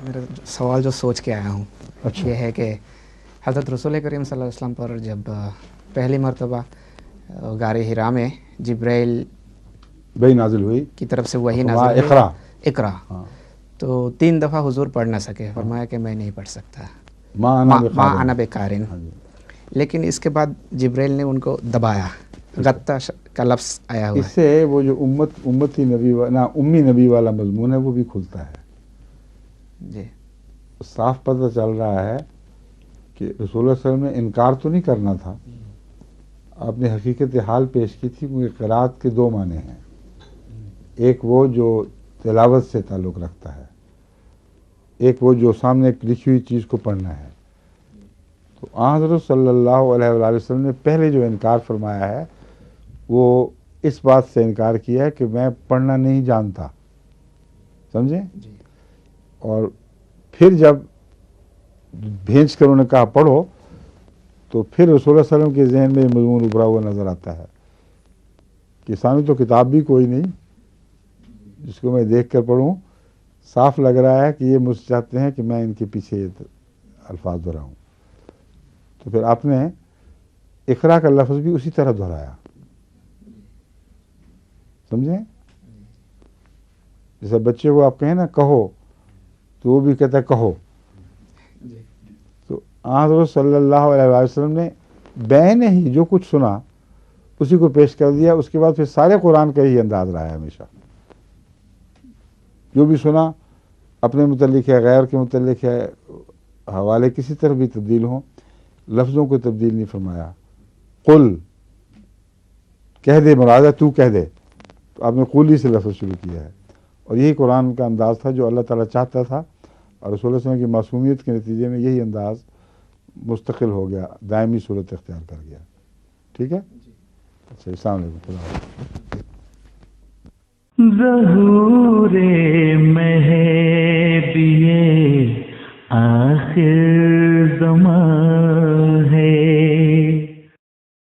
میرا سوال جو سوچ کے آیا ہوں اچھا. یہ ہے کہ حضرت رسول کریم صلی اللہ علیہ وسلم پر جب پہلی مرتبہ غار حرا میں جبرائیل وہی نازل ہوئی کی طرف سے وہی فرمایا نازل ہوئی اقرا. اقرا، ہاں. تو 3 دفعہ حضور پڑھ نہ سکے، ہاں. فرمایا کہ میں نہیں پڑھ سکتا، ما انا ماں بقارن. انا بقارن. ہاں جی. لیکن اس کے بعد جبرائیل نے ان کو دبایا، غطہ کا لفظ آیا ہوا اس ہے. سے وہ جو امتی نبی نہ امی نبی والا مضمون ہے وہ بھی کھلتا ہے. جی صاف پتہ چل رہا ہے کہ رسول اللہ صلی اللہ علیہ وسلم نے انکار تو نہیں کرنا تھا، آپ نے حقیقت حال پیش کی تھی، کیونکہ قرات کے 2 معنی ہیں. ایک وہ جو تلاوت سے تعلق رکھتا ہے، ایک وہ جو سامنے ایک لکھی ہوئی چیز کو پڑھنا ہے. تو حضرت صلی اللہ علیہ وآلہ وسلم نے پہلے جو انکار فرمایا ہے وہ اس بات سے انکار کیا ہے کہ میں پڑھنا نہیں جانتا، سمجھیں. جی اور پھر جب بھیج کر انہوں نے کہا پڑھو تو پھر رسول اللہ صلی اللہ علیہ وسلم کے ذہن میں یہ مضمون ابھرا ہوا نظر آتا ہے کہ سامنے تو کتاب بھی کوئی نہیں جس کو میں دیکھ کر پڑھوں. صاف لگ رہا ہے کہ یہ مجھ سے چاہتے ہیں کہ میں ان کے پیچھے یہ الفاظ دہراؤں. تو پھر آپ نے اقرا کا لفظ بھی اسی طرح دہرایا، سمجھیں. جیسے بچے کو آپ کہیں نا کہو تو وہ بھی کہتا ہے کہو. تو حضرت صلی اللہ علیہ وسلم نے بین ہی جو کچھ سنا اسی کو پیش کر دیا. اس کے بعد پھر سارے قرآن کا ہی انداز رہا ہے ہمیشہ. جو بھی سنا اپنے متعلق ہے، غیر کے متعلق ہے، حوالے کسی طرح بھی تبدیل ہوں، لفظوں کو تبدیل نہیں فرمایا. قل کہہ دے، مراد ہے تو کہہ دے. تو آپ نے قل ہی سے لفظ شروع کیا ہے، اور یہی قرآن کا انداز تھا جو اللہ تعالیٰ چاہتا تھا، اور رسول اللہ صلی اللہ علیہ وسلم کی معصومیت کے نتیجے میں یہی انداز مستقل ہو گیا، دائمی صورت اختیار کر گیا. ٹھیک ہے. اچھا، السلام علیکم. خدا حافظ. ظہور مہدی آخر زمان